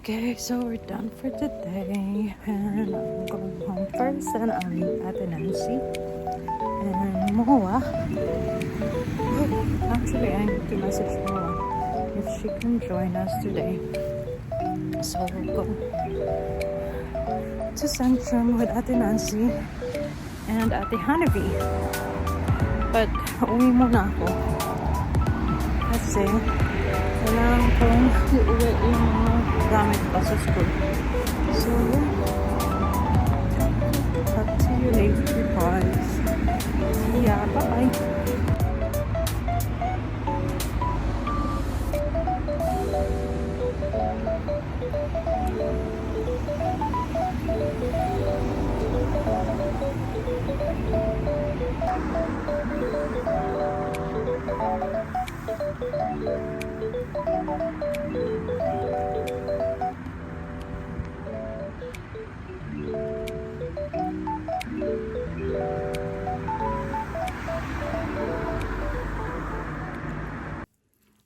Okay, so we're done for today, and I'm going home first, and I'll meet Ate Nancy and Moa. Actually, I need to message Moa if she can join us today. So we'll go to Centrum with Ate Nancy and Ate Hanabi. But uwi muna ako kasi kailangan kong iuwi yung mga gamit pa sa school. So, talk to you later, guys. Yeah, bye-bye.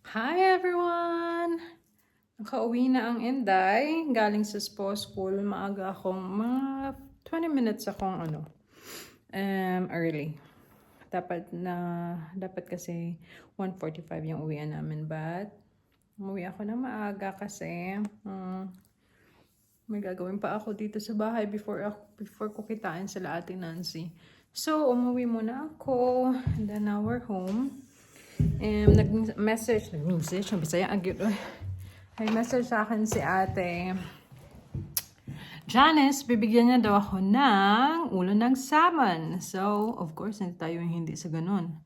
Hi everyone! Nakauwi na ang Inday. Galing sa SPO school. Maaga akong mga 20 minutes akong early. Dapat kasi 1:45 yung uwian namin. But umuwi ako na maaga kasi may gagawin pa ako dito sa bahay before ko kitain sila Ate Nancy. So umuwi muna ako. And then now we're home. Nag-message, Bisaya agad. May message sa akin si Ate Janice, bibigyan niya daw ako ng ulo ng salmon. So, of course, hindi sa ganun.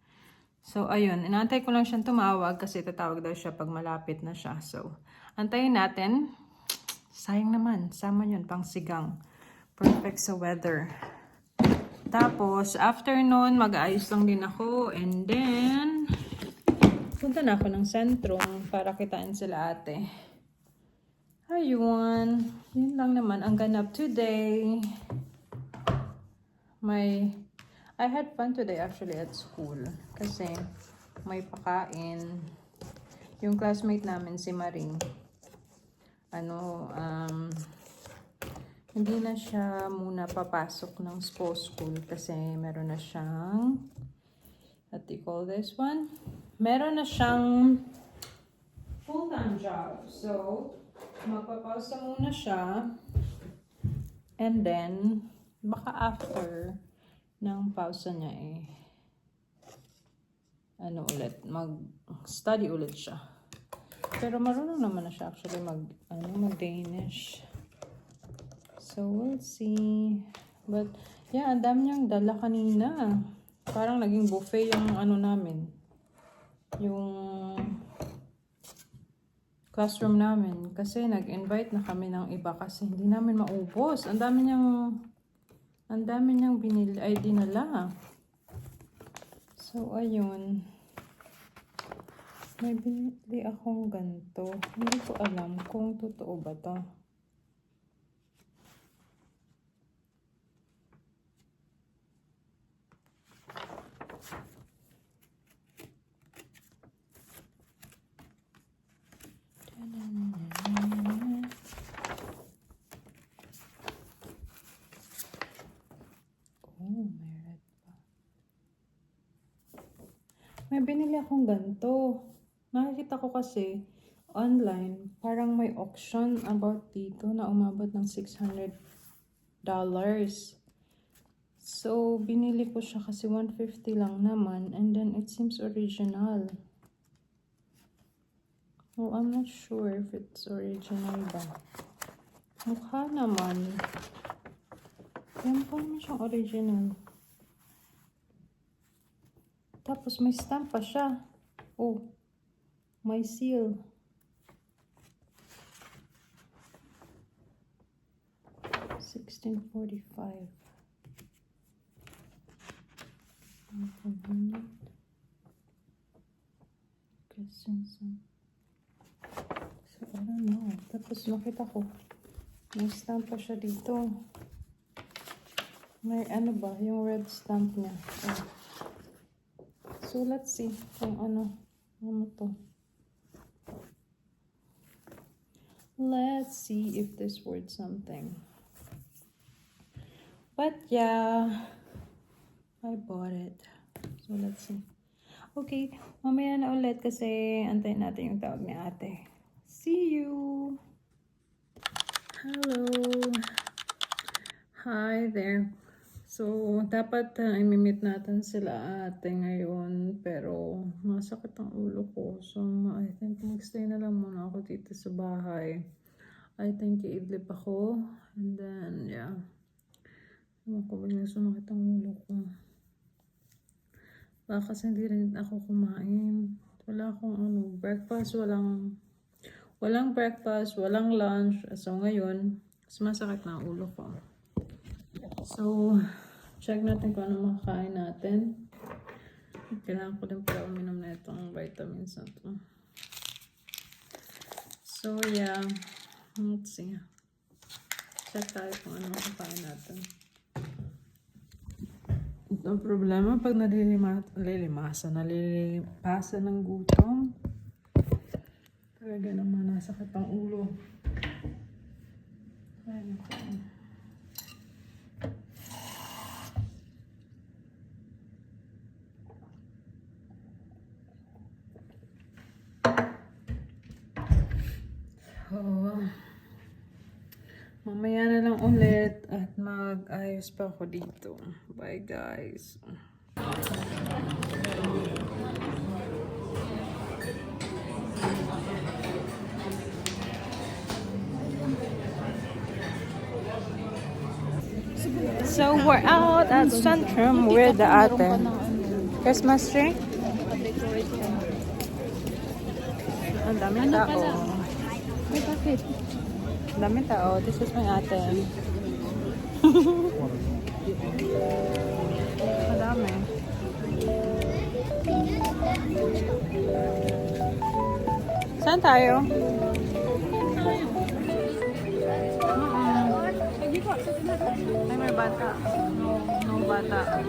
So, ayun, inantay ko lang siyang tumawag kasi tatawag daw siya pag malapit na siya. So, antayin natin. Sayang naman, salmon yun, pang sigang. Perfect sa weather. Tapos, after nun, mag-aayos lang din ako. And then, punta na ako ng Centrum para kitain sila ate. Ayun. Yun lang naman ang ganap today. I had fun today actually at school. Kasi may pakain. Yung classmate namin si Maring. Hindi na siya muna papasok ng SPO school kasi meron na siyang, what do you call this one? Meron na siyang full-time job. So, magpapausa muna siya. And then, baka after ng pausa niya mag-study ulit siya. Pero marunong naman na siya actually mag-Danish. So, we'll see. But, yeah, ang dami niyang dala kanina. Parang naging buffet yung namin. Yung classroom namin. Kasi nag-invite na kami ng iba kasi hindi namin maubos. Ang dami niyang binili ay dinala. So, ayun. May binili akong ganito. Hindi ko alam kung totoo ba to. May binili akong ganito. Nakikita ko kasi online, parang may auction about dito na umabot ng $600. So, binili ko siya kasi 150 lang naman and then it seems original. Well, I'm not sure if it's original ba. Mukha naman. Yan po naman siyang original. Tapos may stamp pa siya. Oh, may seal. $16.45. So, I don't know. Tapos nakita ko, may stamp pa siya dito. May yung red stamp niya. Oh. So, let's see kung ano to. Let's see if this worth something. But yeah, I bought it. So let's see. Okay, mamaya na ulit kasi antayin natin yung tawag ni ate. See you! Hello! Hi there! So, dapat i-meet natin sila ate ngayon, pero masakit ang ulo ko. So, I think magstay na lang muna ako dito sa bahay. I think i-idlip ako. And then, yeah. Ewan ko, biglang sumakit ang ulo ko. Baka kasi hindi rin ako kumain. Wala akong breakfast, walang breakfast, walang lunch. So, ngayon, sumasakit na ang ulo ko. So, check natin kung ano makakain natin. Kailangan ko din pala uminom na itong vitamins na ito. So, yeah. Let's see. Check tayo kung ano makakain natin. Ang problema pag nalilipasan ng gutom. Talaga naman nasakit ang ulo. Ay, naku. Mamaya na lang ulit at mag-ayos pa ako dito. Bye guys. So we're out at Centrum with the ate. Christmas tree? Ang dami tao. May bakit? Ang dami tao. This is my ate. Ang dami. Saan tayo? Ay, may bata. No bata.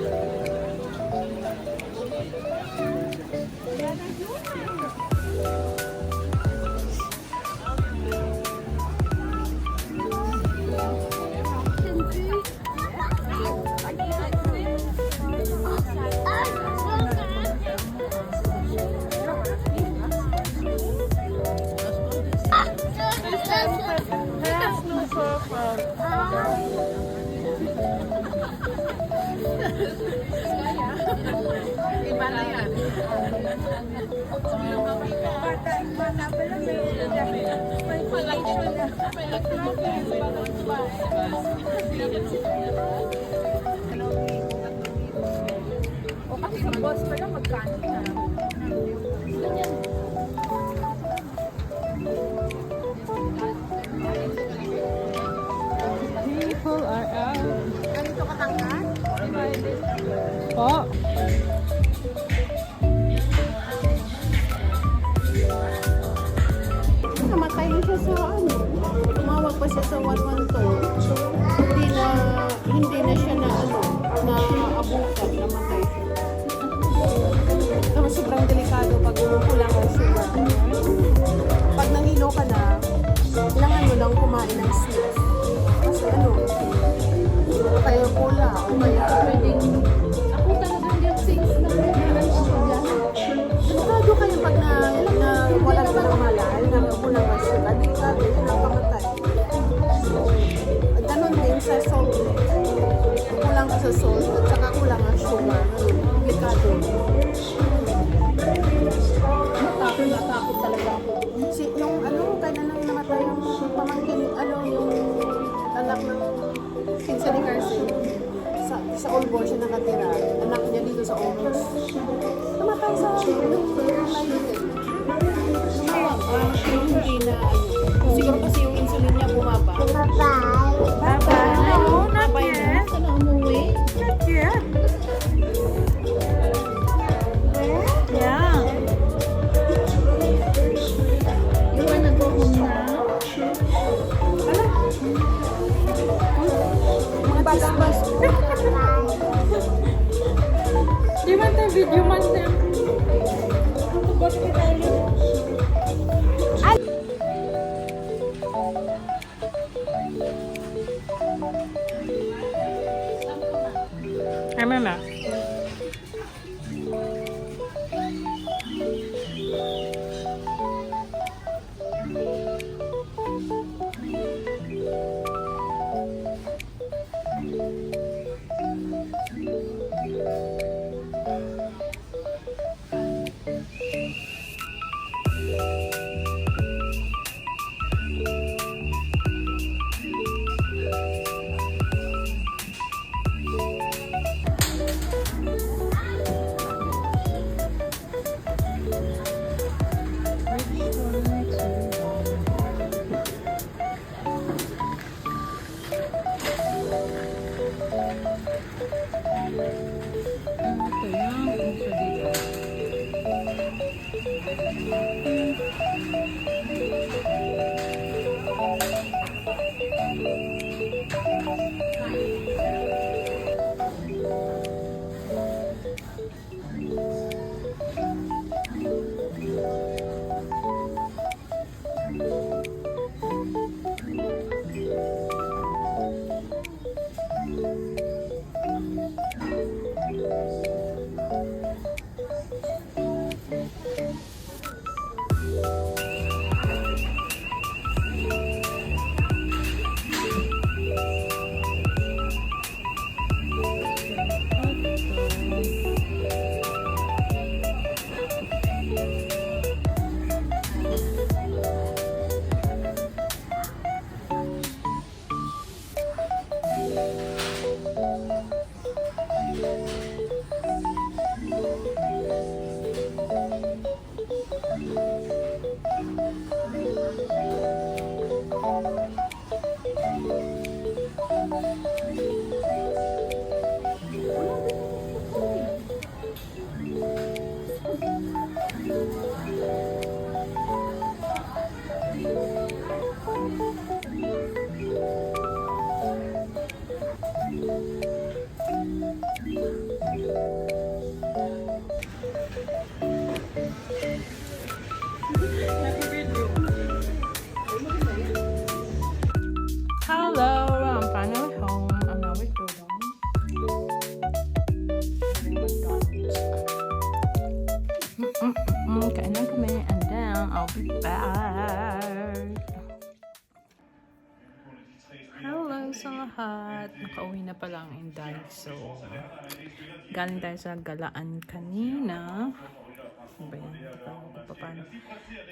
Iba na yan. Bata pala may collection na. O kasi sa boss pala magkano na. People are out. Ganito katangkat? Po. Namatay siya sa tumawag pa siya sa 112. Hindi na siya na abutan, namatay siya. Tapos sobrang delikado pag kulang ang sugar. Pag nangilo ka na, kailangan mo lang kumain ng snacks. Kasi kaya cola, o kaya pwedeng ako talaga hindi ang things na delikado kayo pag wala ka ng malay, na kulang ang sugar, delikado yun ang pamatay. Ganon din sa salt. Kulang ka sa salt at saka kulang ang sugar. Delikado. Natakot talaga ako. Yung kaya nang namatay yung pamangkin, yung anak ng Kinsa ni Carson. Sa Olbo siya nakatira. Anak niya dito sa Oros. Namatay sa hindi na siguro kasi yung insulin niya bumaba. Bye-bye. No, not yet. Saan na umuwi? Not yet. Yeah. Yung ba nag-home na? Bas-bas. Do you want a video, Master? Tapos kita Ay, mama. Ito yung uso dito. Hello, I'm finally home. I'm now with Dodong. Kain lang kami and then I'll be back. Hello sa lahat. Nakauwi na pala ang Inday. So, galing tayo sa galaan kanina. Ano ba yan? Paano?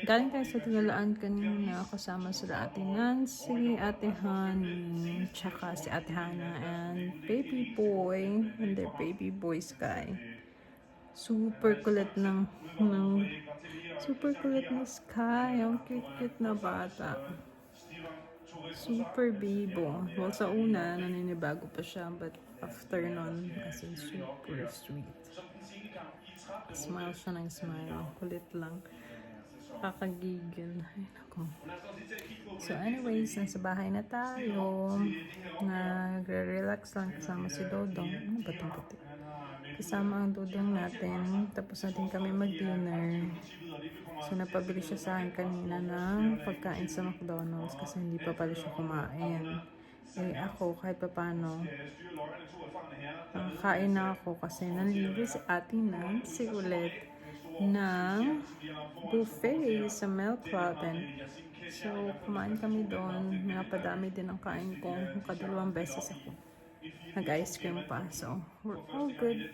Galing tayo sa galaan kanina kasama sila Ate Nancy, Ate Honey, tsaka si Ate Hana and baby boy and their baby boy Sky. Super kulit ng Sky. Ang cute na bata. Super bibo. Well, sa una, naninibago pa siya. But after nun, as in super sweet. Smile siya ng smile. Kulit lang. Kakagigil. Ay, naku. So anyways, nasa bahay na tayo. Nagre-relax lang kasama si Dodong. Ano ba itong puti? Kasama ang Dodong natin. Tapos natin kami mag-dinner. So, napabili siya sa akin kanina ng pagkain sa McDonald's kasi hindi pa pala siya kumain. Eh, ako, kahit pa paano, kain na ako kasi nanlibre si Ate Nancy ulit ng buffet sa Milk Club. So, kumain kami doon. Napadami din ang kain ko. Kadalawang beses ako. Nag-ice cream pa. So, we're all good.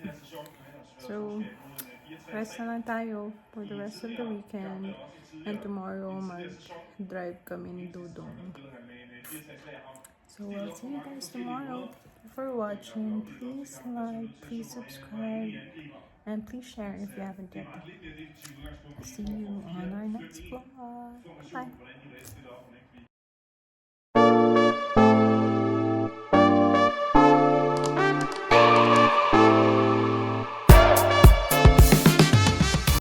So, rest na lang tayo for the rest of the weekend. And tomorrow, mag-drive kami ni Dudong. So, I'll see you guys tomorrow. Thank you for watching. Please like, please subscribe, and please share if you haven't yet. See you on our next vlog. Bye.